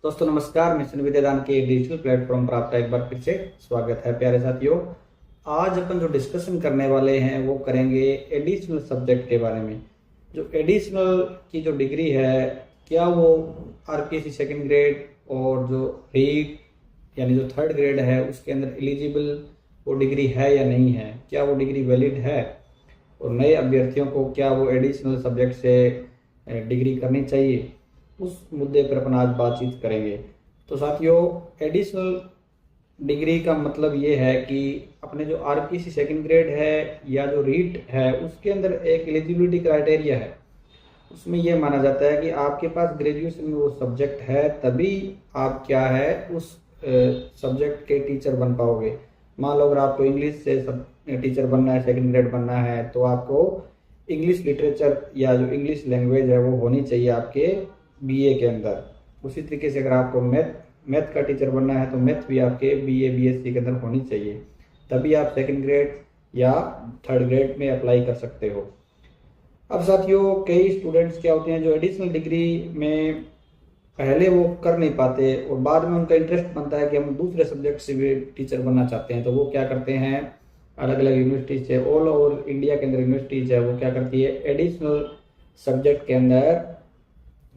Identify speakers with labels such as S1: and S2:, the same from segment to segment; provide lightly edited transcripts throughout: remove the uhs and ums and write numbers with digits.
S1: दोस्तों नमस्कार, मिशन विद्यादान के डिजिटल प्लेटफॉर्म पर आपका एक बार फिर से स्वागत है। प्यारे साथियों, आज अपन जो डिस्कशन करने वाले हैं वो करेंगे एडिशनल सब्जेक्ट के बारे में। जो एडिशनल की जो डिग्री है, क्या वो आरपीएससी सेकंड ग्रेड और जो रीट यानी जो थर्ड ग्रेड है उसके अंदर एलिजिबल वो डिग्री है या नहीं है, क्या वो डिग्री वैलिड है, और नए अभ्यर्थियों को क्या वो एडिशनल सब्जेक्ट से डिग्री करनी चाहिए, उस मुद्दे पर अपन आज बातचीत करेंगे। तो साथियों, एडिशनल डिग्री का मतलब ये है कि अपने जो आरपीएससी सेकंड ग्रेड है या जो रीट है उसके अंदर एक एलिजिबिलिटी क्राइटेरिया है। उसमें यह माना जाता है कि आपके पास ग्रेजुएशन में वो सब्जेक्ट है, तभी आप क्या है उस सब्जेक्ट के टीचर बन पाओगे। मान लो अगर आपको इंग्लिश से टीचर बनना है, सेकंड ग्रेड बनना है, तो आपको इंग्लिश लिटरेचर या जो इंग्लिश लैंग्वेज है वो होनी चाहिए आपके बीए के अंदर। उसी तरीके से अगर आपको मैथ का टीचर बनना है तो मैथ भी आपके बीए बीएससी के अंदर होनी चाहिए, तभी आप सेकंड ग्रेड या थर्ड ग्रेड में अप्लाई कर सकते हो। अब साथियों, कई स्टूडेंट्स क्या होते हैं जो एडिशनल डिग्री में पहले वो कर नहीं पाते और बाद में उनका इंटरेस्ट बनता है कि हम दूसरे सब्जेक्ट से भी टीचर बनना चाहते हैं, तो वो क्या करते हैं, अलग अलग यूनिवर्सिटीज है, ऑल ओवर इंडिया के अंदर यूनिवर्सिटीज है, वो क्या करती है एडिशनल सब्जेक्ट के अंदर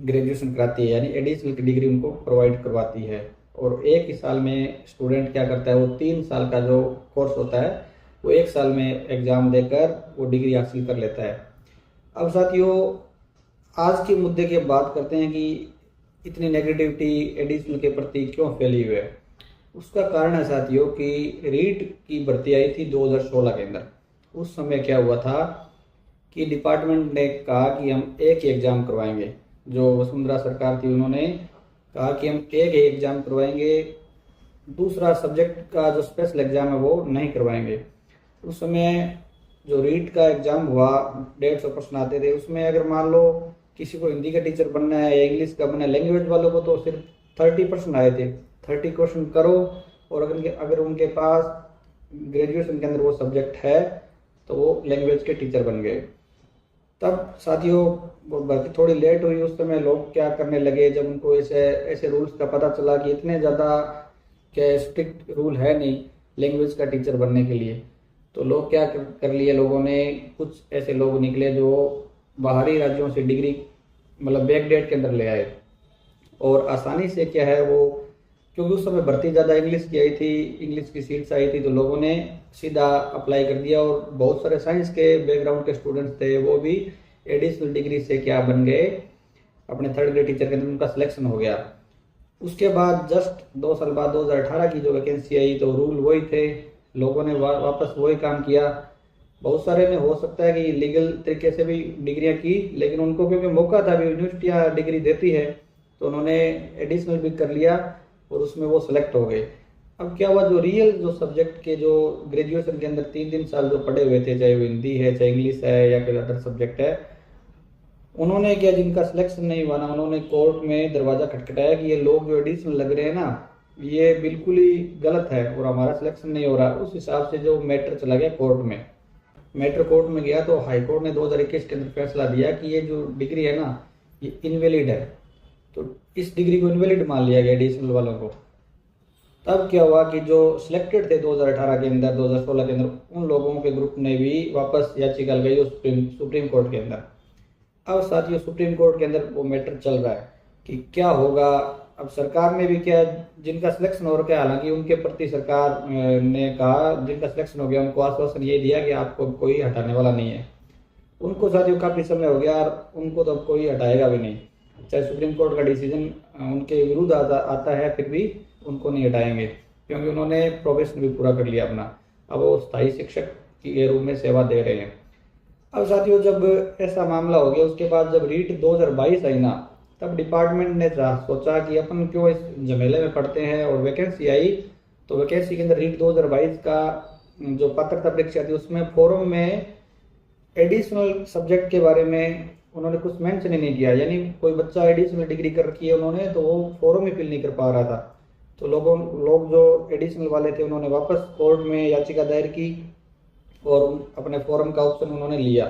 S1: ग्रेजुएशन कराती है, यानी एडिशनल की डिग्री उनको प्रोवाइड करवाती है। और एक ही साल में स्टूडेंट क्या करता है, वो 3 साल का जो कोर्स होता है वो 1 साल में एग्जाम देकर वो डिग्री हासिल कर लेता है। अब साथियों, आज के मुद्दे की बात करते हैं कि इतनी नेगेटिविटी एडिशनल के प्रति क्यों फैली हुई है। उसका कारण है साथियों कि रीट की भर्ती आई थी 2016 के अंदर। उस समय क्या हुआ था कि डिपार्टमेंट ने कहा कि हम एक ही एग्जाम करवाएंगे। जो वसुंधरा सरकार थी उन्होंने कहा कि हम एक ही एग्जाम करवाएंगे, दूसरा सब्जेक्ट का जो स्पेशल एग्जाम है वो नहीं करवाएंगे। उस समय जो रीट का एग्जाम हुआ 150 प्रश्न आते थे, उसमें अगर मान लो किसी को हिंदी का टीचर बनना है या इंग्लिश का बनना है, लैंग्वेज वालों को तो सिर्फ 30% आए थे। 30 क्वेश्चन करो और अगर उनके पास ग्रेजुएशन के अंदर वो सब्जेक्ट है तो वो लैंग्वेज के टीचर बन गए। तब साथियों वो भर्ती थोड़ी लेट हुई। उस समय लोग क्या करने लगे, जब उनको ऐसे ऐसे रूल्स का पता चला कि इतने ज़्यादा क्या स्ट्रिक्ट रूल है नहीं लैंग्वेज का टीचर बनने के लिए, तो लोग क्या कर लिए, लोगों ने कुछ ऐसे लोग निकले जो बाहरी राज्यों से डिग्री मतलब बैकडेट के अंदर ले आए और आसानी से क्या है वो, क्योंकि उस समय भर्ती ज़्यादा इंग्लिश की आई थी, इंग्लिश की सीट्स आई थी, तो लोगों ने सीधा अप्लाई कर दिया। और बहुत सारे साइंस के बैकग्राउंड के स्टूडेंट्स थे, वो भी एडिशनल डिग्री से क्या बन गए, अपने थर्ड ग्रेड टीचर के अंदर उनका सिलेक्शन हो गया। उसके बाद जस्ट 2 साल बाद 2018 की जो वैकेंसी आई तो रूल वही थे, लोगों ने वापस वही काम किया। बहुत सारे ने हो सकता है कि लीगल तरीके से भी डिग्रियां की, लेकिन उनको क्योंकि मौका था, भी यूनिवर्सिटियाँ डिग्री देती है, तो उन्होंने एडिशनल भी कर लिया और उसमें वो सिलेक्ट हो गए। अब क्या हुआ, जो रियल जो सब्जेक्ट के जो ग्रेजुएशन के अंदर 3 साल जो पढ़े हुए थे, चाहे वो हिंदी है, चाहे इंग्लिश है या कोई अदर सब्जेक्ट है, उन्होंने क्या, जिनका सिलेक्शन नहीं हुआ ना, उन्होंने कोर्ट में दरवाजा खटखटाया कि ये लोग जो एडिशनल लग रहे हैं ना, ये बिल्कुल ही गलत है और हमारा सिलेक्शन नहीं हो रहा। उस हिसाब से जो मैटर चला गया कोर्ट में, मैटर कोर्ट में गया तो हाई कोर्ट ने 2021 के अंदर फैसला दिया कि ये जो डिग्री है ना ये इनवैलिड है। तो इस डिग्री को इनवैलिड मान लिया गया एडिशनल वालों को। तब क्या हुआ कि जो सिलेक्टेड थे 2018 के अंदर, 2016 के अंदर, उन लोगों के ग्रुप ने भी वापस याचिका लगाई सुप्रीम कोर्ट के अंदर। अब साथियों, सुप्रीम कोर्ट के अंदर वो मैटर चल रहा है कि क्या होगा। अब सरकार ने भी क्या, जिनका सिलेक्शन हो रखा है, हालांकि उनके प्रति सरकार ने कहा, जिनका सिलेक्शन हो गया उनको आश्वासन ये दिया कि आपको कोई हटाने वाला नहीं है। उनको साथियों काफ़ी समय हो गया और उनको तो अब कोई हटाएगा भी नहीं, चाहे सुप्रीम कोर्ट का डिसीजन उनके विरुद्ध आता है, फिर भी उनको नहीं हटाएंगे, क्योंकि उन्होंने प्रोबेशन भी पूरा कर लिया अपना। अब वो स्थायी शिक्षक के रूप में सेवा दे रहे हैं। अब साथियों, जब ऐसा मामला हो गया, उसके बाद जब रीट 2022 आई ना, तब डिपार्टमेंट ने सोचा कि अपन क्यों इस झमेले में पड़ते हैं, और वैकेंसी आई तो वैकेंसी के अंदर रीट 2022 का जो पात्रता परीक्षा थी उसमें फॉर्म में एडिशनल सब्जेक्ट के बारे में उन्होंने कुछ मेंशन ही नहीं किया। यानी कोई बच्चा एडिशनल डिग्री कर रखी है उन्होंने, तो वो फॉर्म ही फिल नहीं कर पा रहा था। तो लोग जो एडिशनल वाले थे उन्होंने वापस कोर्ट में याचिका दायर की और अपने फॉर्म का ऑप्शन उन्होंने लिया।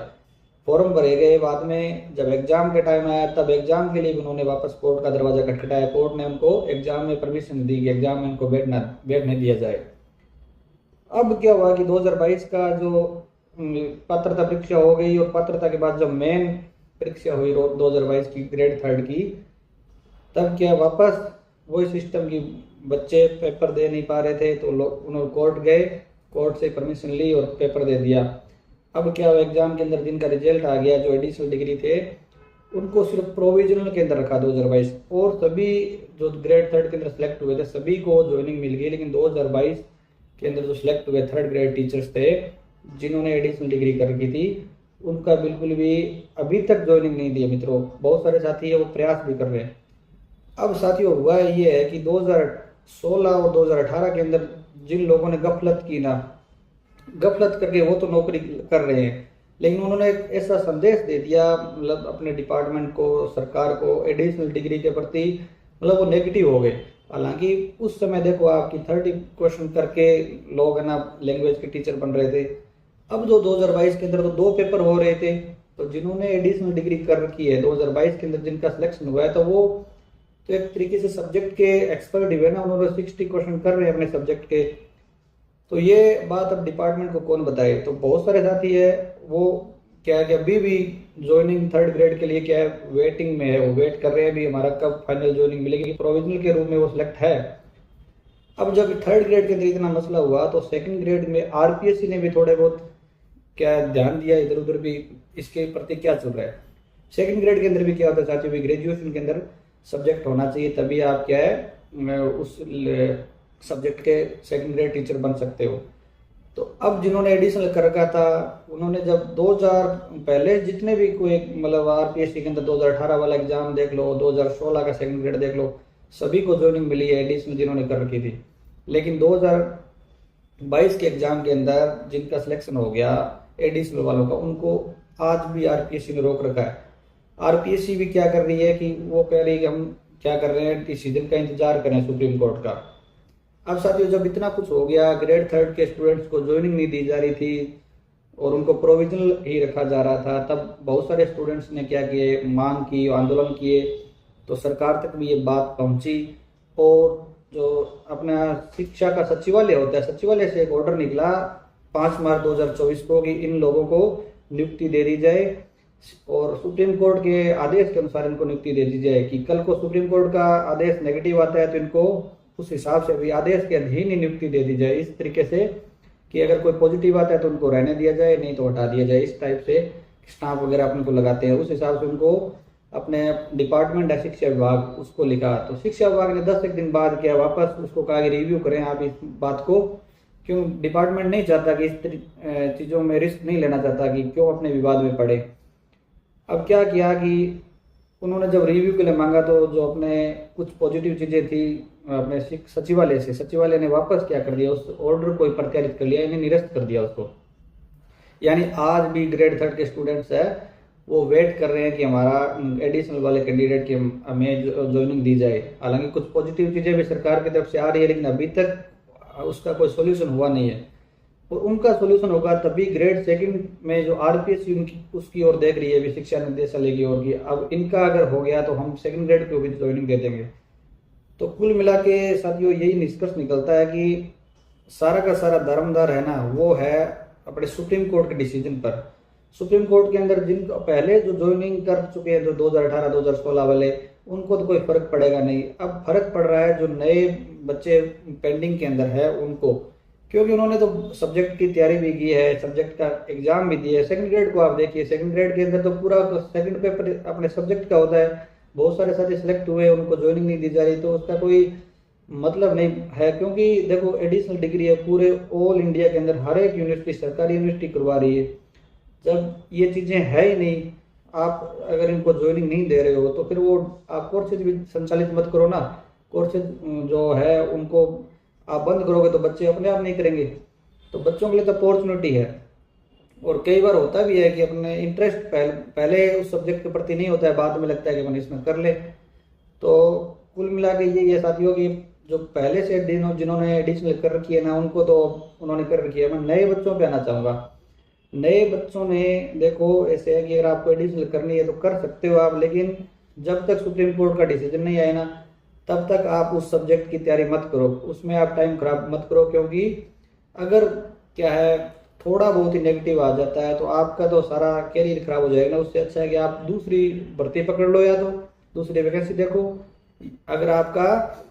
S1: फॉर्म भरे गए। बाद में जब एग्जाम के टाइम आया तब एग्जाम के लिए भी उन्होंने वापस कोर्ट का दरवाजा खटखटाया। कोर्ट ने उनको एग्जाम में परमिशन दी कि एग्जाम में उनको बैठने दिया जाए। अब क्या हुआ कि 2022 का जो पात्रता परीक्षा हो गई और पात्रता के बाद जब मेन परीक्षा हुई 2022 की ग्रेड 3 की, तब क्या वापस वही सिस्टम की बच्चे पेपर दे नहीं पा रहे थे तो लोग उन्होंने कोर्ट गए, कोर्ट से परमिशन ली और पेपर दे दिया। अब क्या हुआ, एग्जाम के अंदर जिनका रिजल्ट आ गया जो एडिशनल डिग्री थे उनको सिर्फ प्रोविजनल के अंदर रखा 2022, और सभी जो ग्रेड 3 के अंदर सेलेक्ट हुए थे सभी को ज्वाइनिंग मिल गई। लेकिन 2022 के अंदर जो सिलेक्ट हुए 3rd ग्रेड टीचर्स थे जिन्होंने एडिशनल डिग्री कर रखी थी उनका बिल्कुल भी अभी तक ज्वाइनिंग नहीं दिया मित्रों। बहुत सारे साथी है वो प्रयास भी कर रहे हैं। अब साथियों हुआ ये है कि 2016 और 2018 के अंदर जिन लोगों ने गफलत की ना, गफलत करके वो तो नौकरी कर रहे हैं, लेकिन उन्होंने एक ऐसा संदेश दे दिया मतलब अपने डिपार्टमेंट को, सरकार को एडिशनल डिग्री के प्रति, मतलब वो नेगेटिव हो गए। हालांकि उस समय देखो आपकी 30 क्वेश्चन करके लोग है ना लैंग्वेज के टीचर बन रहे थे। अब जो 2022 के अंदर तो 2 पेपर हो रहे थे, तो जिन्होंने एडिशनल डिग्री कर रखी है 2022 के अंदर जिनका सिलेक्शन हुआ है तो वो तो एक तरीके से सब्जेक्ट के एक्सपर्ट ही है ना, उन्होंने 60 क्वेश्चन कर रहे हैं अपने सब्जेक्ट के। तो ये बात अब डिपार्टमेंट को कौन बताए। तो बहुत सारे साथी है वो क्या है कि अभी भी ज्वाइनिंग 3rd ग्रेड के लिए क्या है वेटिंग में है, वो वेट कर रहे हैं अभी हमारा कब फाइनल ज्वाइनिंग मिलेगी। प्रोविजनल के रूप में वो सिलेक्ट है। अब जब 3rd ग्रेड के अंदर इतना मसला हुआ तो 2nd ग्रेड में आरपीएससी ने भी थोड़े बहुत क्या ध्यान दिया इधर उधर भी इसके प्रति क्या चल रहा है। 2nd ग्रेड के अंदर भी क्या होता है साथियों भी ग्रेजुएशन के अंदर सब्जेक्ट होना चाहिए, तभी आप क्या है उस सब्जेक्ट के 2nd ग्रेड टीचर बन सकते हो। तो अब जिन्होंने एडिशनल कर रखा था उन्होंने जब 2000 पहले जितने भी कोई मतलब आरपीएससी के अंदर 2018 वाला एग्जाम देख लो, 2016 का 2nd ग्रेड देख लो, सभी को ज्वाइनिंग मिली है एडिशनल जिन्होंने कर रखी थी। लेकिन 2022 के एग्जाम के अंदर जिनका सिलेक्शन हो गया एडिशनल वालों का, उनको आज भी आरपीएससी ने रोक रखा है। आरपीएससी भी क्या कर रही है कि वो कह रही है कि हम क्या कर रहे हैं डिसीजन का इंतजार करें सुप्रीम कोर्ट का। अब साथियों जब इतना कुछ हो गया, ग्रेड 3rd के स्टूडेंट्स को ज्वाइनिंग नहीं दी जा रही थी और उनको प्रोविजनल ही रखा जा रहा था, तब बहुत सारे स्टूडेंट्स ने क्या किए मांग की, आंदोलन किए, तो सरकार तक भी ये बात पहुंची और जो अपना शिक्षा का सचिवालय होता है, सचिवालय से एक ऑर्डर निकला 5 मार्च 2024 को कि इन लोगों को नियुक्ति दे दी जाए और सुप्रीम कोर्ट के आदेश के अनुसार इनको नियुक्ति दे दी जाए। कि कल को सुप्रीम कोर्ट का आदेश नेगेटिव आता है तो इनको उस हिसाब से भी आदेश के अधीन ही नियुक्ति दे दी जाए, इस तरीके से कि अगर कोई पॉजिटिव आता है तो उनको रहने दिया जाए, नहीं तो हटा दिया जाए। इस टाइप से स्टाम्प वगैरह अपन को लगाते हैं, उस हिसाब से उनको अपने डिपार्टमेंट है शिक्षा विभाग उसको लिखा। तो शिक्षा विभाग ने 10 दिन बाद क्या वापस उसको कहा कि रिव्यू करें आप इस बात को, क्यों डिपार्टमेंट नहीं चाहता कि इस चीज़ों में रिस्क नहीं लेना चाहता कि क्यों अपने विवाद में पड़े। अब क्या किया कि उन्होंने जब रिव्यू के लिए मांगा तो जो अपने कुछ पॉजिटिव चीज़ें थी अपने सचिवालय से, सचिवालय ने वापस क्या कर दिया उस ऑर्डर को प्रत्यारित कर लिया, इन्हें निरस्त कर दिया उसको। यानी आज भी ग्रेड 3rd के स्टूडेंट्स है वो वेट कर रहे हैं कि हमारा एडिशनल वाले कैंडिडेट की हमें ज्वाइनिंग दी जाए। हालांकि कुछ पॉजिटिव चीज़ें भी सरकार की तरफ से आ रही है लेकिन अभी तक उसका कोई सोल्यूशन हुआ नहीं है। और उनका सोल्यूशन होगा तभी ग्रेड 2nd में जो आरपीएससी उनकी उसकी ओर देख रही है अभी शिक्षा निर्देशालय की ओर की। अब इनका अगर हो गया तो हम 2nd ग्रेड को भी ज्वाइनिंग दे देंगे। तो कुल मिला के साथियों यही निष्कर्ष निकलता है कि सारा का सारा दारोमदार है ना वो है अपने सुप्रीम कोर्ट के डिसीजन पर। सुप्रीम कोर्ट के अंदर जिन पहले जो ज्वाइनिंग कर चुके हैं जो 2018 2016 वाले, उनको तो कोई फर्क पड़ेगा नहीं। अब फर्क पड़ रहा है जो नए बच्चे पेंडिंग के अंदर है उनको, क्योंकि उन्होंने तो सब्जेक्ट की तैयारी भी की है, सब्जेक्ट का एग्जाम भी दिया है। 2nd ग्रेड को आप देखिए, 2nd ग्रेड के अंदर तो पूरा 2nd पेपर अपने सब्जेक्ट का होता है। बहुत सारे साथी सिलेक्ट हुए, उनको ज्वाइनिंग नहीं दी जा रही, तो उसका कोई मतलब नहीं है। क्योंकि देखो एडिशनल डिग्री है पूरे ऑल इंडिया के अंदर हर एक यूनिवर्सिटी, सरकारी यूनिवर्सिटी करवा रही है। जब ये चीज़ें है ही नहीं, आप अगर इनको ज्वाइनिंग नहीं दे रहे हो तो फिर वो आप कोर्सेज भी संचालित मत करो ना। कोर्सेज जो है उनको आप बंद करोगे तो बच्चे अपने आप नहीं करेंगे। तो बच्चों के लिए तो अपॉर्चुनिटी है। और कई बार होता भी है कि अपने इंटरेस्ट पहले उस सब्जेक्ट के प्रति नहीं होता है, बाद में लगता है कि अपन इसमें कर ले। तो कुल मिला के ये साथियों की जो पहले से जिन्होंने एडिशनल कर रखी है ना उनको तो उन्होंने कर रखी है। मैं नए बच्चों पे आना चाहूँगा। नए बच्चों ने देखो ऐसे है कि अगर आपको एडिशनल करनी है तो कर सकते हो आप, लेकिन जब तक सुप्रीम कोर्ट का डिसीजन नहीं आए ना तब तक आप उस सब्जेक्ट की तैयारी मत करो, उसमें आप टाइम खराब मत करो। क्योंकि अगर क्या है थोड़ा बहुत ही नेगेटिव आ जाता है तो आपका तो सारा कैरियर खराब हो जाएगा ना। उससे अच्छा है कि आप दूसरी भर्ती पकड़ लो या तो दूसरी वैकेंसी देखो। अगर आपका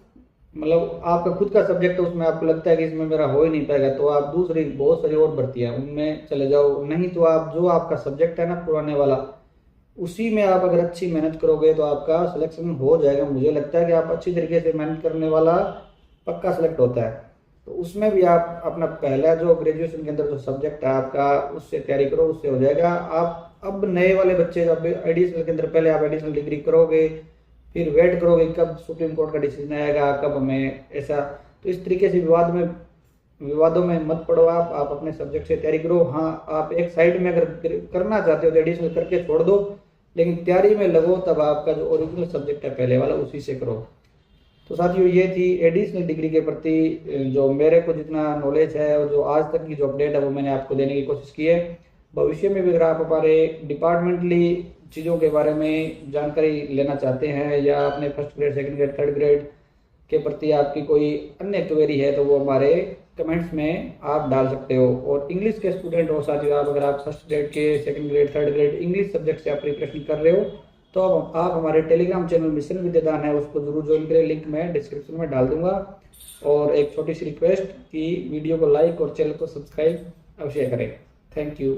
S1: मतलब आपका खुद का सब्जेक्ट है उसमें आपको लगता है कि इसमें मेरा हो ही नहीं पाएगा तो आप दूसरी बहुत सारी और भर्तियां उनमें चले जाओ। नहीं तो आप जो आपका सब्जेक्ट है ना पुराने वाला उसी में आप अगर अच्छी मेहनत करोगे तो आपका सिलेक्शन हो जाएगा। मुझे लगता है कि आप अच्छी तरीके से मेहनत करने वाला पक्का सिलेक्ट होता है। तो उसमें भी आप अपना पहला जो ग्रेजुएशन के अंदर जो सब्जेक्ट है आपका उससे तैयारी करो, उससे हो जाएगा। आप अब नए वाले बच्चे जब एडिशनल के अंदर पहले आप एडिशनल डिग्री करोगे फिर वेट करोगे कब सुप्रीम कोर्ट का डिसीजन आएगा कब हमें ऐसा, तो इस तरीके से विवादों में मत पड़ो। आप अपने सब्जेक्ट से तैयारी करो। हाँ आप एक साइड में अगर करना चाहते हो तो एडिशनल करके छोड़ दो, लेकिन तैयारी में लगो तब आपका जो ओरिजिनल सब्जेक्ट है पहले वाला उसी से करो। तो साथियों ये थी एडिशनल डिग्री के प्रति जो मेरे को जितना नॉलेज है और जो आज तक की जो अपडेट है वो मैंने आपको देने की कोशिश की है। भविष्य में भी अगर आप हमारे डिपार्टमेंटली चीज़ों के बारे में जानकारी लेना चाहते हैं या अपने first grade second grade third grade के प्रति आपकी कोई अन्य क्वेरी है तो वो हमारे कमेंट्स में आप डाल सकते हो। और इंग्लिश के स्टूडेंट हो साथियों, आप अगर आप फर्स्ट ग्रेड के second grade third grade English subject से आप प्रिपरेशन कर रहे हो तो अब आप हमारे टेलीग्राम चैनल मिशन विद्यादान है उसको जरूर ज्वाइन करें, लिंक मैं डिस्क्रिप्शन में डाल दूंगा। और एक छोटी सी रिक्वेस्ट कि वीडियो को लाइक और चैनल को सब्सक्राइब अवश्य करें। Thank you.